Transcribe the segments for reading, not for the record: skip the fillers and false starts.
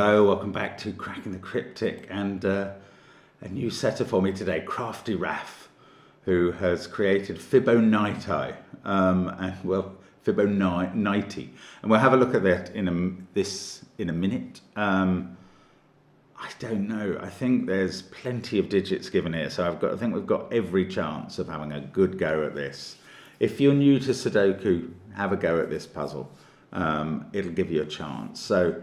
Hello, welcome back to Cracking the Cryptic, and a new setter for me today, Crafty Raf, who has created Fibonacci, Fibonacci, and we'll have a look at that in a minute. I don't know. I think there's plenty of digits given here, so I think we've got every chance of having a good go at this. If you're new to Sudoku, have a go at this puzzle. It'll give you a chance. So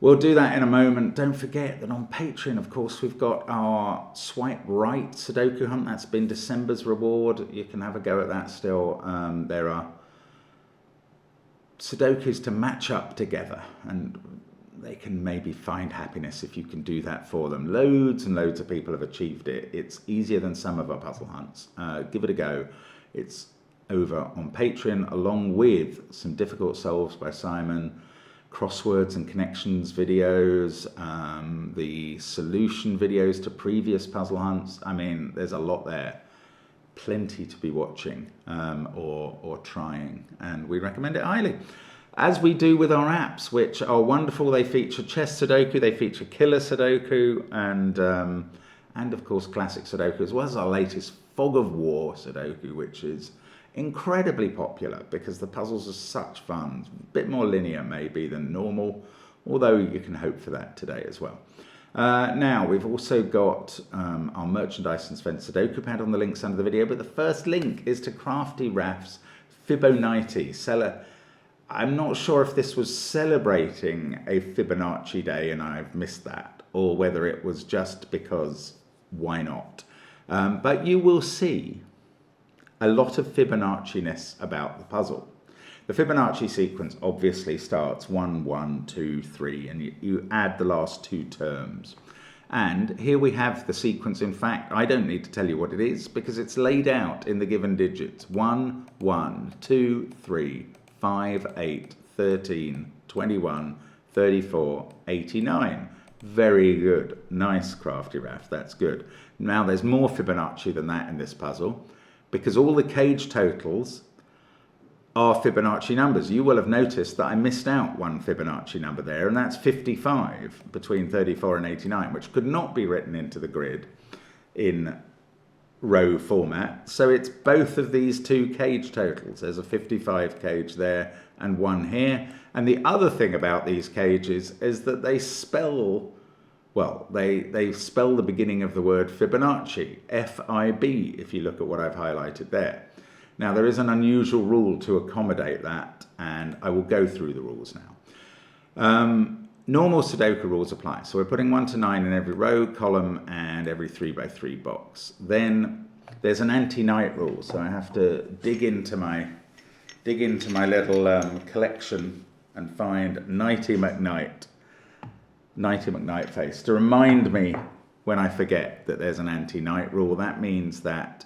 we'll do that in a moment. Don't forget that on Patreon, of course, we've got our Swipe Right Sudoku Hunt. That's been December's reward. You can have a go at that still. There are Sudokus to match up together, and they can maybe find happiness if you can do that for them. Loads and loads of people have achieved it. It's easier than some of our puzzle hunts. Give it a go. It's over on Patreon, along with some difficult solves by Simon, crosswords and connections videos, the solution videos to previous puzzle hunts. I mean, there's a lot there. Plenty to be watching or trying, and we recommend it highly. As we do with our apps, which are wonderful. They feature Chess Sudoku, they feature Killer Sudoku, and of course Classic Sudoku, as well as our latest Fog of War Sudoku, which is incredibly popular because the puzzles are such fun. A bit more linear maybe than normal, although you can hope for that today as well. Now we've also got our merchandise and SVEN'S Sudoku Pad on the links under the video, but the first link is to Crafty Raf's Fibonacci seller. I'm not sure if this was celebrating a Fibonacci day and I've missed that, or whether it was just because why not. But you will see a lot of Fibonacci-ness about the puzzle. The Fibonacci sequence obviously starts 1, 1, 2, 3, and you add the last two terms. And here we have the sequence. In fact, I don't need to tell you what it is because it's laid out in the given digits. 1, 1, 2, 3, 5, 8, 13, 21, 34, 89. Very good. Nice, Crafty Raf. That's good. Now there's more Fibonacci than that in this puzzle, because all the cage totals are Fibonacci numbers. You will have noticed that I missed out one Fibonacci number there, and that's 55 between 34 and 89, which could not be written into the grid in row format. So it's both of these two cage totals. There's a 55 cage there and one here. And the other thing about these cages is that they spell, well, they spell the beginning of the word Fibonacci, F-I-B, if you look at what I've highlighted there. Now, there is an unusual rule to accommodate that, and I will go through the rules now. Normal Sudoku rules apply. So we're putting 1 to 9 in every row, column, and every 3 by 3 box. Then there's an anti-night rule, so I have to dig into my little collection and find Nighty McKnight face to remind me when I forget that there's an anti-night rule. That means that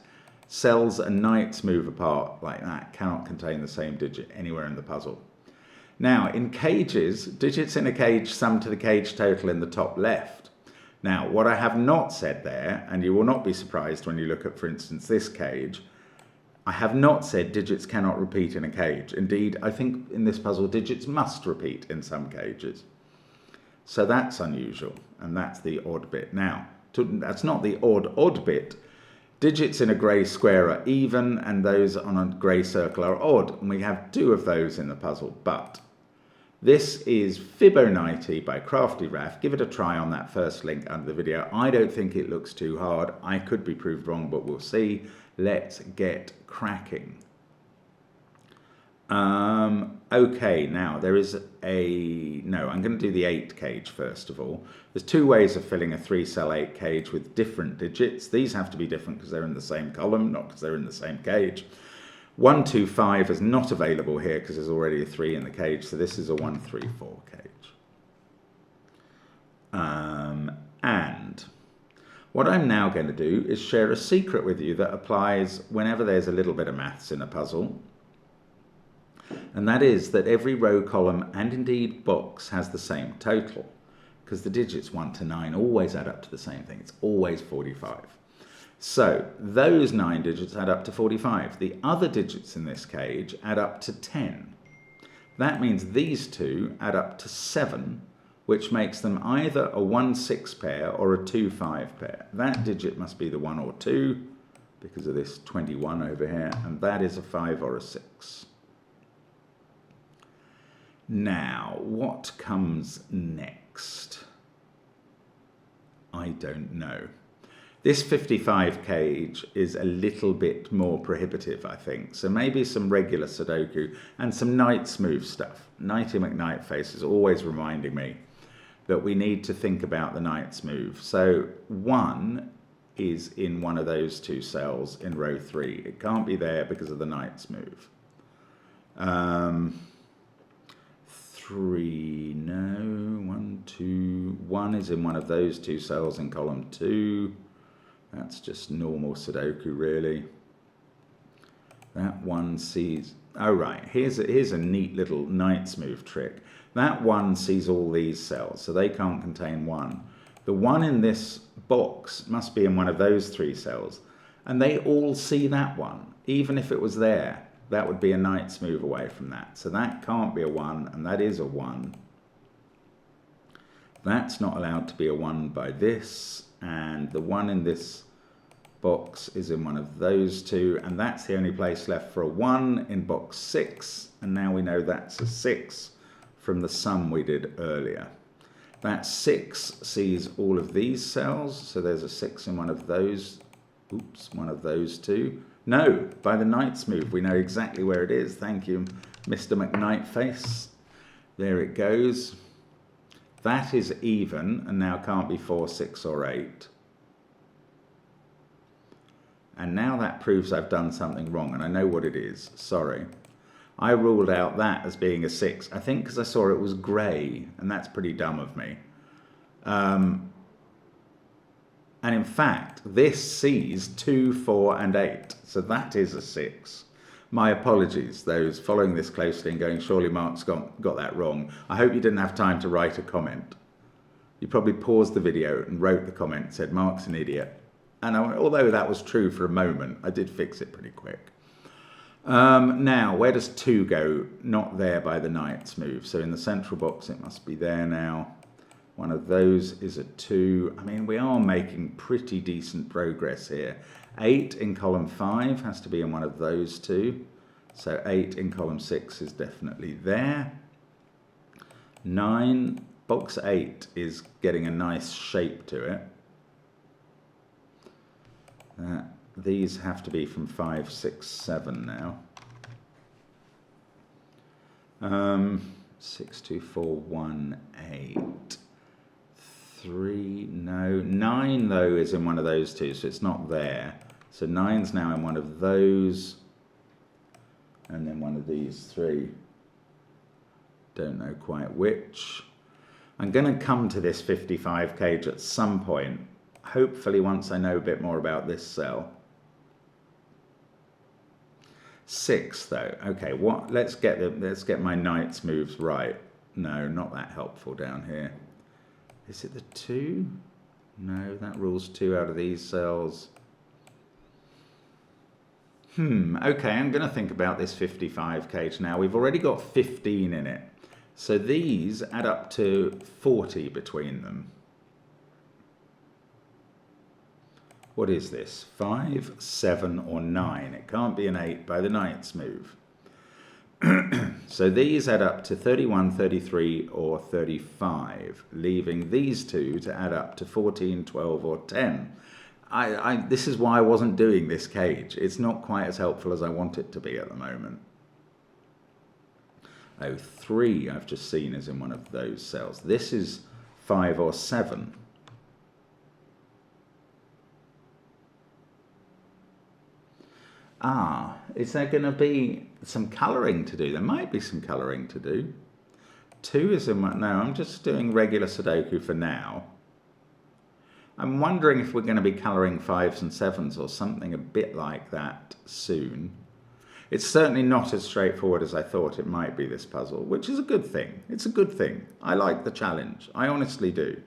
cells and knights move apart like that cannot contain the same digit anywhere in the puzzle. Now, in cages, digits in a cage sum to the cage total in the top left. Now, what I have not said there, and you will not be surprised when you look at, for instance, this cage, I have not said digits cannot repeat in a cage. Indeed, I think in this puzzle, digits must repeat in some cages. So that's unusual, and that's the odd bit. Now, that's not the odd bit. Digits in a grey square are even, and those on a grey circle are odd, and we have 2 of those in the puzzle. But this is Fibonacci by Crafty Raf. Give it a try on that first link under the video. I don't think it looks too hard. I could be proved wrong, but we'll see. Let's get cracking. Okay, now there is no, I'm going to do the 8 cage first of all. There's 2 ways of filling a 3-cell 8 cage with different digits. These have to be different because they're in the same column, not because they're in the same cage. 1, 2, 5 is not available here because there's already a 3 in the cage, so this is a 1, 3, 4 cage. And what I'm now going to do is share a secret with you that applies whenever there's a little bit of maths in a puzzle. And that is that every row, column, and indeed box has the same total, because the digits 1 to 9 always add up to the same thing. It's always 45. So those 9 digits add up to 45. The other digits in this cage add up to 10. That means these two add up to 7 which makes them either a 1-6 pair or a 2-5 pair. That digit must be the 1 or 2 because of this 21 over here, and that is a 5 or a 6. Now, what comes next? I don't know. This 55 cage is a little bit more prohibitive, I think. So maybe some regular Sudoku and some Knight's Move stuff. Knighty McKnightface is always reminding me that we need to think about the Knight's Move. So 1 is in one of those 2 cells in row 3. It can't be there because of the Knight's Move. 3, no, 1, 2, 1 is in one of those 2 cells in column 2. That's just normal Sudoku, really. That 1 sees... Oh, right. Here's a neat little Knight's Move trick. That 1 sees all these cells, so they can't contain 1. The 1 in this box must be in one of those 3 cells, and they all see that 1. Even if it was there, that would be a Knight's Move away from that. So that can't be a 1, and that is a 1. That's not allowed to be a 1 by this. And the 1 in this box is in one of those 2, and that's the only place left for a 1 in box 6, and now we know that's a 6 from the sum we did earlier. That 6 sees all of these cells, so there's a 6 in one of those, one of those 2. No, by the Knight's Move, we know exactly where it is. Thank you, Mr. McKnightface. There it goes. That is even, and now can't be 4, 6, or 8. And now that proves I've done something wrong, and I know what it is. Sorry. I ruled out that as being a 6. I think because I saw it was grey, and that's pretty dumb of me. And in fact, this sees 2, 4, and 8. So that is a 6. My apologies, those following this closely and going, surely Mark's got that wrong. I hope you didn't have time to write a comment. You probably paused the video and wrote the comment, said Mark's an idiot. And although that was true for a moment, I did fix it pretty quick. Now, where does 2 go? Not there by the Knight's Move. So in the central box, it must be there now. One of those is a 2. I mean, we are making pretty decent progress here. 8 in column 5 has to be in one of those 2. So 8 in column 6 is definitely there. 9, box 8 is getting a nice shape to it. These have to be from 5, 6, 7 now. 6, 2, 4, 1, 8. 3, no. 9, though, is in one of those 2, so it's not there. So 9's now in one of those, and then one of these 3. Don't know quite which. I'm going to come to this 55 cage at some point, hopefully once I know a bit more about this cell. 6, though. Okay, what? Let's get my Knight's Moves right. No, not that helpful down here. Is it the 2? No, that rules 2 out of these cells. Okay, I'm going to think about this 55 cage now. We've already got 15 in it. So these add up to 40 between them. What is this? 5, 7, or 9? It can't be an 8 by the Knight's Move. So these add up to 31, 33, or 35, leaving these 2 to add up to 14, 12, or 10. This is why I wasn't doing this cage. It's not quite as helpful as I want it to be at the moment. Oh, 3 I've just seen is in one of those cells. This is 5 or 7. Is there going to be some colouring to do? There might be some colouring to do. 2 is in my... No, I'm just doing regular Sudoku for now. I'm wondering if we're going to be colouring 5s and 7s or something a bit like that soon. It's certainly not as straightforward as I thought it might be, this puzzle, which is a good thing. It's a good thing. I like the challenge. I honestly do.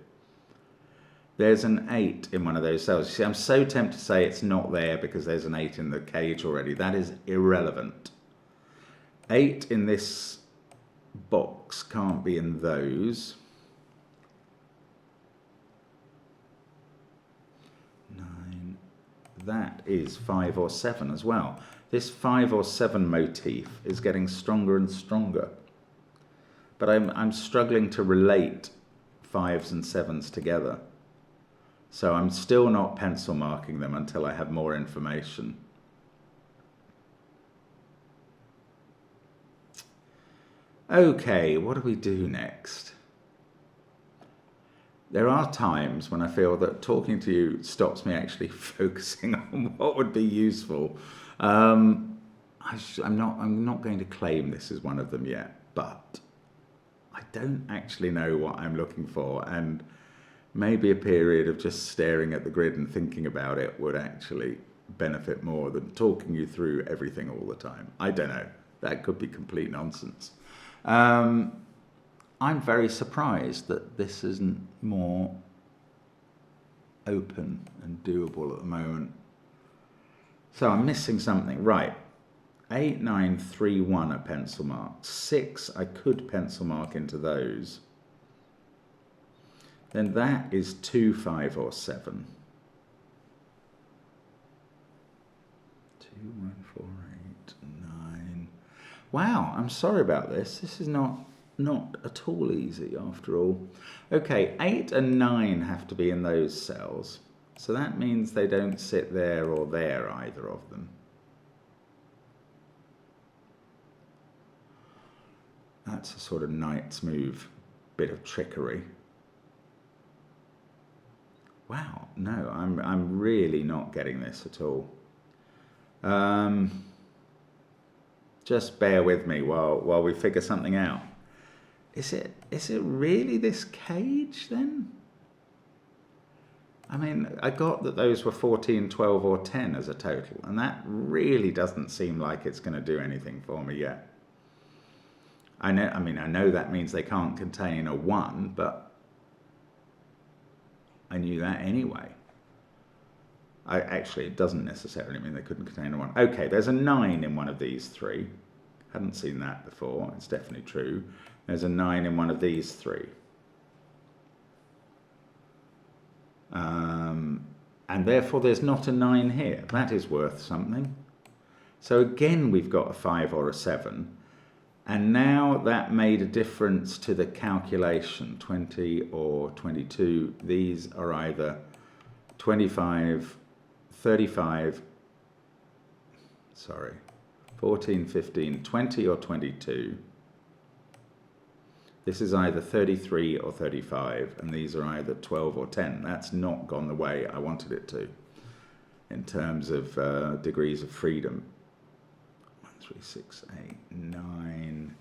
There's an 8 in one of those cells. You see, I'm so tempted to say it's not there because there's an 8 in the cage already. That is irrelevant. 8 in this box can't be in those. that is 5 or 7 as well. This 5 or 7 motif is getting stronger and stronger. But I'm struggling to relate 5s and 7s together. So I'm still not pencil marking them until I have more information. Okay, what do we do next? There are times when I feel that talking to you stops me actually focusing on what would be useful. I'm not going to claim this is one of them yet, but I don't actually know what I'm looking for, and maybe a period of just staring at the grid and thinking about it would actually benefit more than talking you through everything all the time. I don't know. That could be complete nonsense. I'm very surprised that this isn't more open and doable at the moment. So I'm missing something. Right. 8, 9, 3, 1 are pencil marked. 6 I could pencil mark into those. Then that is 2, 5 or 7. 2, 1, 4, 8, 9. Wow, I'm sorry about this. This is not at all easy after all. Okay, 8 and 9 have to be in those cells. So that means they don't sit there or there, either of them. That's a sort of knight's move, bit of trickery. Wow, no, I'm really not getting this at all. Just bear with me while we figure something out. Is it really this cage then? I mean, I got that those were 14, 12 or 10 as a total, and that really doesn't seem like it's going to do anything for me yet. I know that means they can't contain a 1, but I knew that anyway. Actually, it doesn't necessarily mean they couldn't contain a 1. Okay, there's a 9 in one of these 3. Hadn't seen that before. It's definitely true. There's a 9 in one of these 3. And therefore there's not a 9 here. That is worth something. So again, we've got a 5 or a 7. And now that made a difference to the calculation, 20 or 22. These are either 25, 35, 14, 15, 20 or 22. This is either 33 or 35, and these are either 12 or 10. That's not gone the way I wanted it to in terms of degrees of freedom. 1, 3, 6, 8, 9.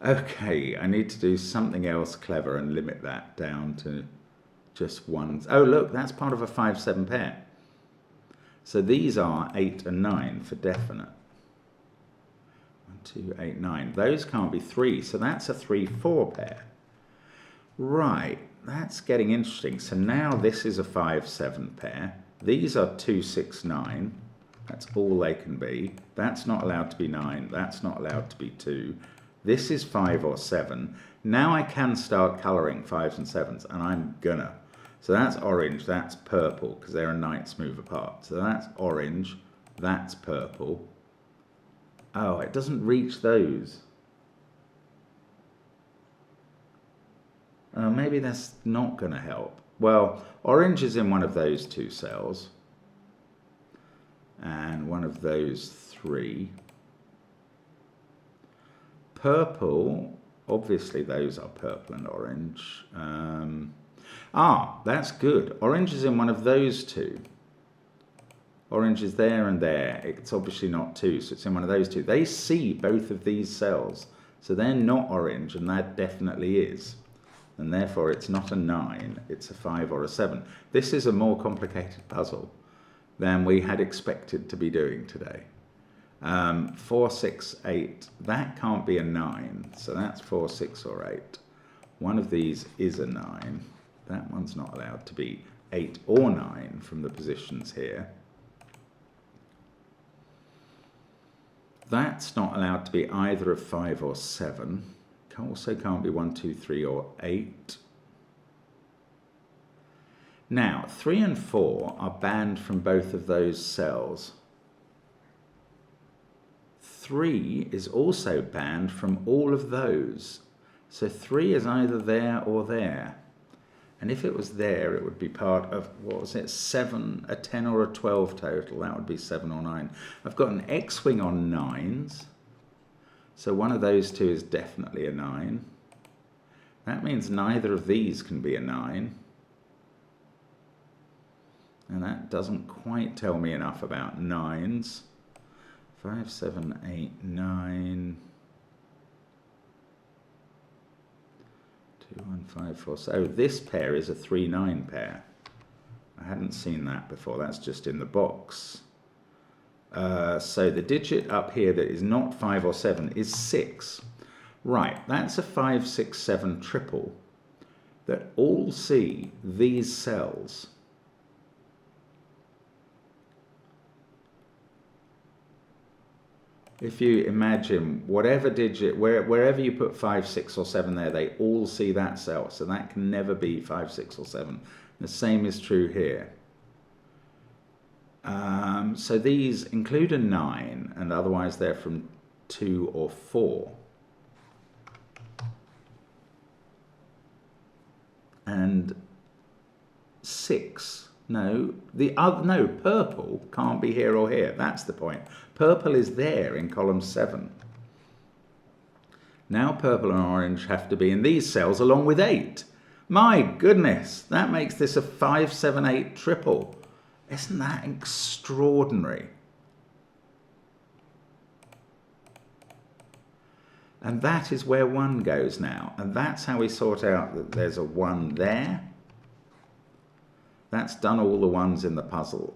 Okay, I need to do something else clever and limit that down to just ones. Oh, look, that's part of a 5-7 pair. So these are 8 and 9 for definite. 1, 2, 8, 9. Those can't be 3, so that's a 3-4 pair. Right, that's getting interesting. So now this is a 5-7 pair. These are 2, 6, 9. That's all they can be. That's not allowed to be 9. That's not allowed to be 2. This is 5 or 7. Now I can start colouring 5s and 7s, and I'm gonna. So that's orange, that's purple, because they're a knight's move apart. So that's orange, that's purple. Oh, it doesn't reach those. Maybe that's not going to help. Well, orange is in one of those 2 cells. And one of those 3. Purple, obviously those are purple and orange. That's good. Orange is in one of those 2. Orange is there and there. It's obviously not 2, so it's in one of those 2. They see both of these cells, so they're not orange, and that definitely is. And therefore it's not a 9, it's a 5 or a 7. This is a more complicated puzzle than we had expected to be doing today. 4, 6, 8, that can't be a 9, so that's 4, 6 or 8. One of these is a 9. That one's not allowed to be 8 or 9 from the positions here. That's not allowed to be either of 5 or 7. Also can't be 1, 2, 3 or 8. Now, 3 and 4 are banned from both of those cells. 3 is also banned from all of those. So 3 is either there or there. And if it was there, it would be part of, what was it, 7, a 10 or a 12 total. That would be 7 or 9. I've got an X-wing on 9s. So one of those two is definitely a 9. That means neither of these can be a 9. And that doesn't quite tell me enough about 9s. 5, 7, 8, 9. 2, 1, 5, 4. So this pair is a 3, 9 pair. I hadn't seen that before. That's just in the box. So the digit up here that is not 5 or 7 is 6. Right, that's a 5, 6, 7 triple that all see these cells. If you imagine whatever digit, wherever you put 5, 6 or 7 there, they all see that cell. So that can never be 5, 6 or 7. The same is true here. So these include a 9, and otherwise they're from 2 or 4. And 6, no, no, purple can't be here or here. That's the point. Purple is there in column 7. Now purple and orange have to be in these cells along with 8. My goodness, that makes this a 5, 7, 8 triple. Isn't that extraordinary? And that is where 1 goes now. And that's how we sort out that there's a 1 there. That's done all the 1s in the puzzle.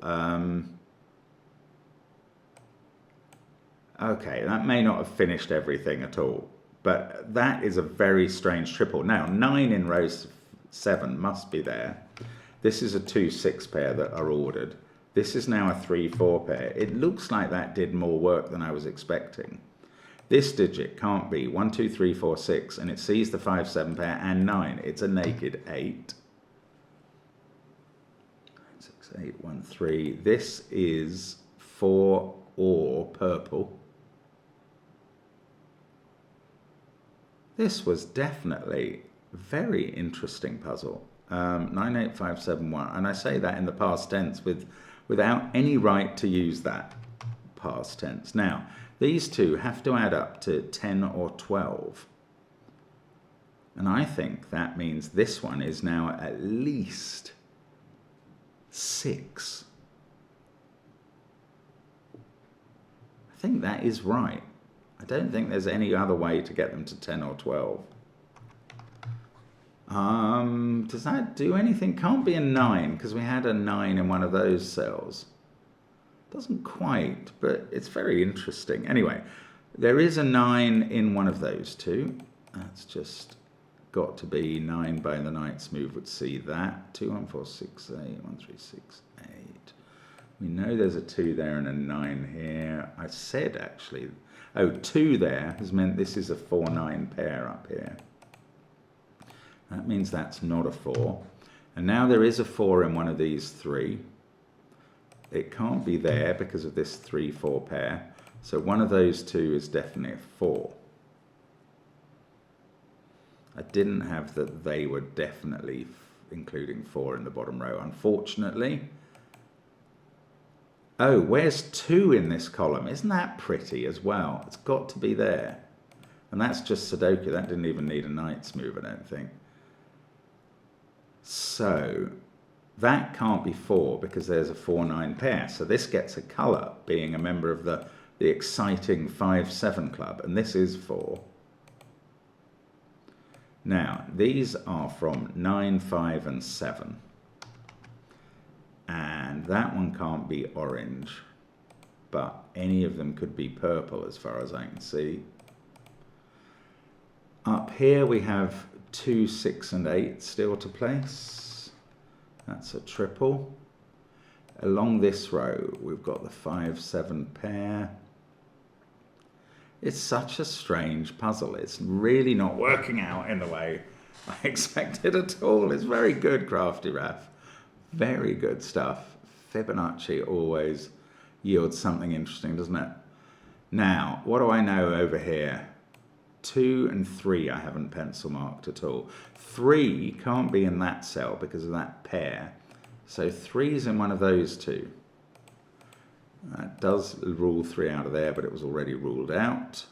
Okay, that may not have finished everything at all. But that is a very strange triple. Now, 9 in row 7 must be there. This is a 2, 6 pair that are ordered. This is now a 3, 4 pair. It looks like that did more work than I was expecting. This digit can't be 1, 2, 3, 4, 6, and it sees the 5, 7 pair and 9. It's a naked 8. 6, 8, 1, 3. This is 4 or purple. This was definitely a very interesting puzzle. 9, 8, 5, 7, 1. And I say that in the past tense without any right to use that past tense. Now, these two have to add up to 10 or 12. And I think that means this one is now at least 6. I think that is right. I don't think there's any other way to get them to 10 or 12. Does that do anything? Can't be a 9 because we had a 9 in one of those cells. Doesn't quite, but it's very interesting. Anyway, there is a 9 in one of those two. That's just got to be 9 by the knight's move would see that. 2, 1, 4, 6, 8, 1, 3, 6, 8. We know there's a 2 there and a 9 here. I said actually, 2 there has meant this is a 4, 9 pair up here. That means that's not a 4. And now there is a 4 in one of these 3. It can't be there because of this 3, 4 pair. So one of those two is definitely a 4. I didn't have that they were definitely including 4 in the bottom row, unfortunately. Oh, where's 2 in this column? Isn't that pretty as well? It's got to be there. And that's just Sudoku. That didn't even need a knight's move, I don't think. So that can't be 4 because there's a 4, 9 pair. So this gets a colour being a member of the exciting 5, 7 club. And this is 4. Now, these are from 9, 5 and 7. And that one can't be orange. But any of them could be purple as far as I can see. Up here we have 2, 6 and 8 still to place. That's a triple. Along this row we've got the 5, 7 pair. It's such a strange puzzle. It's really not working out in the way I expected at all. It's very good, Crafty Raph. Very good stuff. Fibonacci always yields something interesting, doesn't it? Now, what do I know over here? 2 and 3 I haven't pencil marked at all. 3 can't be in that cell because of that pair. So 3 is in one of those two. That does rule 3 out of there, but it was already ruled out.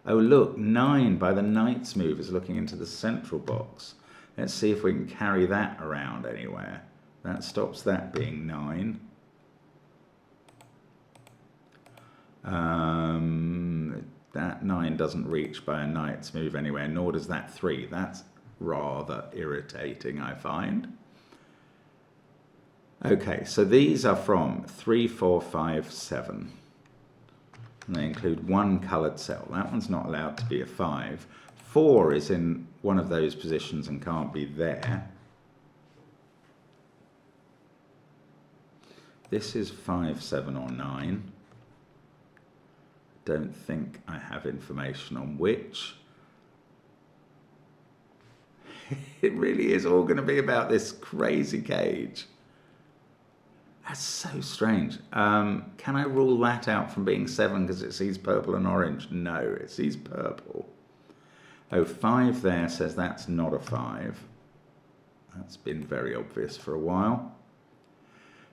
Oh look, 9 by the knight's move is looking into the central box. Let's see if we can carry that around anywhere. That stops that being 9. That 9 doesn't reach by a knight's move anywhere, nor does that 3. That's rather irritating, I find. Okay, so these are from 3, 4, 5, 7. And they include one coloured cell. That one's not allowed to be a 5. 4 is in one of those positions and can't be there. This is 5, 7 or 9. Don't think I have information on which. It really is all going to be about this crazy cage. That's so strange. Can I rule that out from being 7 because it sees purple and orange? No, it sees purple. Oh, 5 there says that's not a 5. That's been very obvious for a while.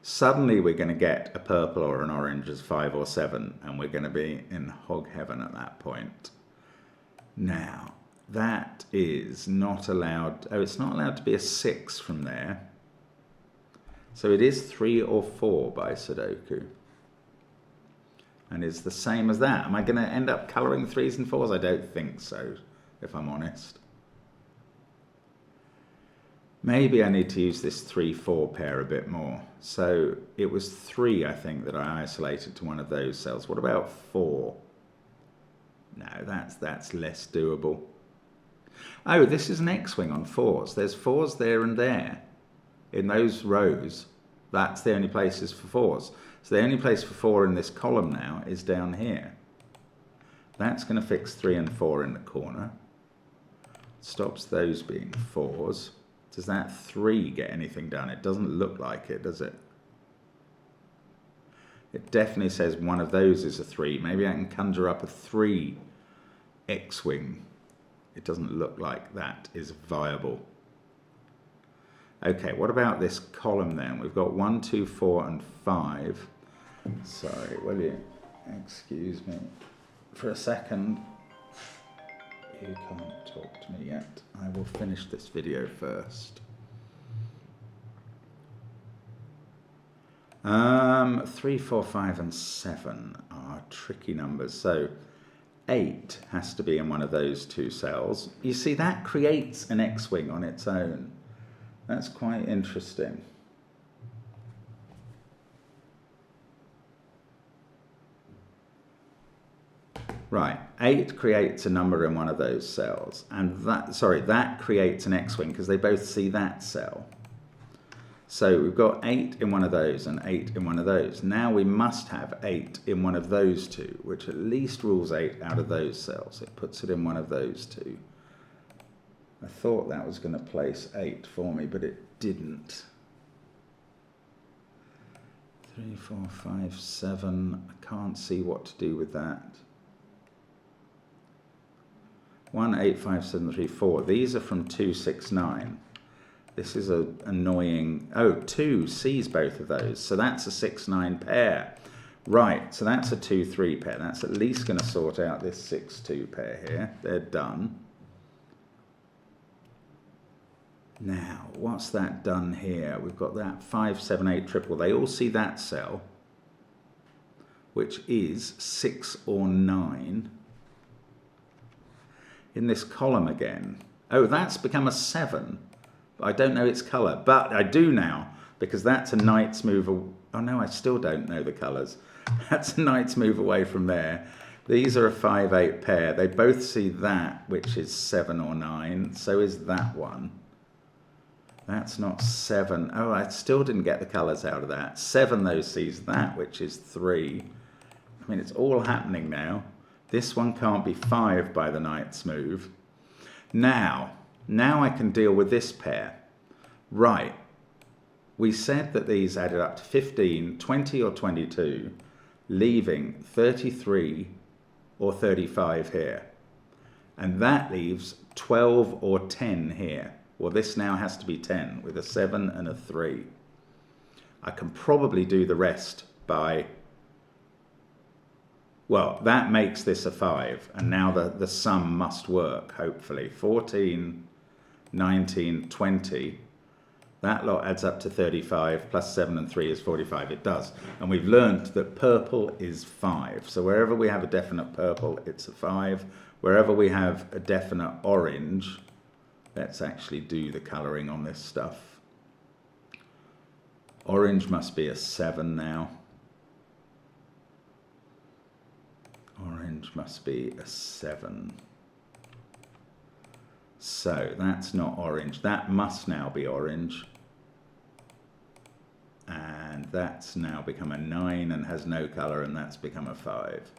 Suddenly we're going to get a purple or an orange as 5 or 7, and we're going to be in hog heaven at that point. Now, that is not allowed. Oh, it's not allowed to be a 6 from there. So it is 3 or 4 by Sudoku. And it's the same as that. Am I going to end up colouring 3s and 4s? I don't think so, if I'm honest. Maybe I need to use this 3-4 pair a bit more. So it was 3, I think, that I isolated to one of those cells. What about 4? No, that's less doable. Oh, this is an X-wing on 4s. There's 4s there and there. In those rows, that's the only places for 4s. So the only place for 4 in this column now is down here. That's going to fix 3 and 4 in the corner. Stops those being 4s. Does that 3 get anything done? It doesn't look like it, does it? It definitely says one of those is a 3. Maybe I can conjure up a 3 X-wing. It doesn't look like that is viable. Okay, what about this column then? We've got 1, 2, 4 and 5. Sorry, will you excuse me for a second? You can't talk to me yet. I will finish this video first. 3, 4, 5 and 7 are tricky numbers. So 8 has to be in one of those two cells. You see, that creates an X-wing on its own. That's quite interesting. Right, 8 creates a number in one of those cells, and that creates an X-wing because they both see that cell. So we've got 8 in one of those and 8 in one of those. Now we must have 8 in one of those two, which at least rules 8 out of those cells. It puts it in one of those two. I thought that was going to place 8 for me, but it didn't. 3, 4, 5, 7. I can't see what to do with that. 1, 8, 5, 7, 3, 4. These are from 2, 6, 9. This is a annoying... Oh, 2 sees both of those. So that's a 6, 9 pair. Right, so that's a 2, 3 pair. That's at least going to sort out this 6, 2 pair here. They're done. Now, what's that done here? We've got that 5, 7, 8 triple. They all see that cell, which is 6 or 9. In this column again. Oh, that's become a 7. I don't know its colour, but I do now, because that's a knight's move. Oh no, I still don't know the colours. That's a knight's move away from there. These are a 5, 8 pair. They both see that, which is 7 or 9. So is that one. That's not 7. Oh, I still didn't get the colours out of that. 7, though, sees that, which is 3. I mean, it's all happening now. This one can't be 5 by the knight's move. Now I can deal with this pair. Right. we said that these added up to 15, 20 or 22, leaving 33 or 35 here. And that leaves 12 or 10 here. Well, this now has to be 10 with a 7 and a 3. I can probably do the rest by, well, that makes this a 5. And now the sum must work, hopefully. 14, 19, 20. That lot adds up to 35, plus 7 and 3 is 45. It does. And we've learned that purple is 5. So wherever we have a definite purple, it's a 5. Wherever we have a definite orange, let's actually do the colouring on this stuff. Orange must be a 7 now. Orange must be a 7. So that's not orange. That must now be orange. And that's now become a 9 and has no colour, and that's become a 5.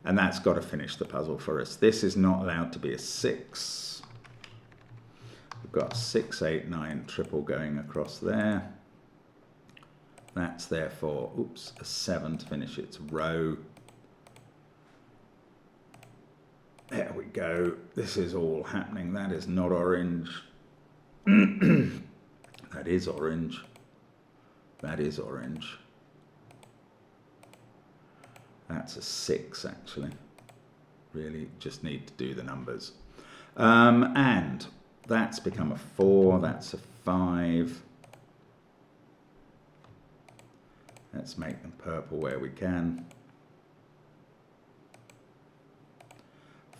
And that's got to finish the puzzle for us. This is not allowed to be a 6. We've got 6, 8, 9 triple going across there. That's therefore, oops, a 7 to finish its row. There we go. This is all happening. That is not orange. That is orange. That is orange. That's a 6, actually. Really just need to do the numbers. And that's become a 4. That's a 5. Let's make them purple where we can.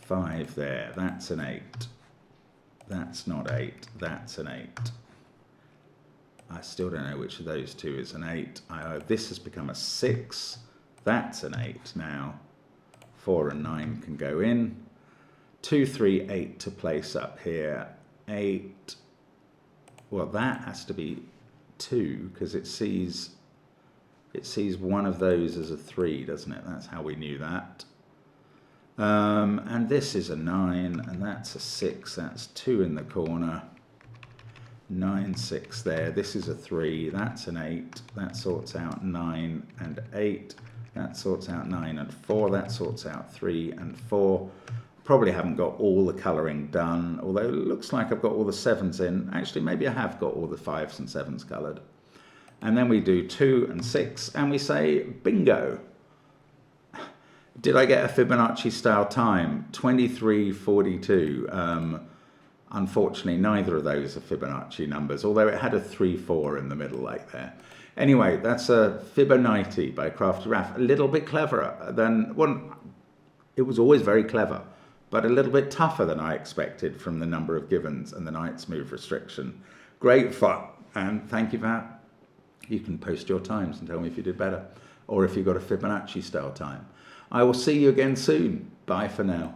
5 there. That's an 8. That's not 8. That's an 8. I still don't know which of those two is an 8. This has become a 6. That's an 8 now. 4 and 9 can go in. 2, 3, 8 to place up here. 8. Well, that has to be 2 because it sees one of those as a 3, doesn't it? That's how we knew that. And this is a 9, and that's a 6. That's 2 in the corner. 9, 6 there. This is a 3. That's an 8. That sorts out 9 and 8. That sorts out 9 and 4. That sorts out 3 and 4. Probably haven't got all the colouring done, although it looks like I've got all the 7s in. Actually, maybe I have got all the 5s and 7s coloured. And then we do 2 and 6, and we say bingo. Did I get a Fibonacci style time? 23:42. Unfortunately, neither of those are Fibonacci numbers, although it had a 3, 4 in the middle like there. Anyway, that's a Fibonacci by Crafty Raph. A little bit cleverer than, well, it was always very clever, but a little bit tougher than I expected from the number of givens and the Knight's Move restriction. Great fun, and thank you for that. You can post your times and tell me if you did better, or if you got a Fibonacci style time. I will see you again soon. Bye for now.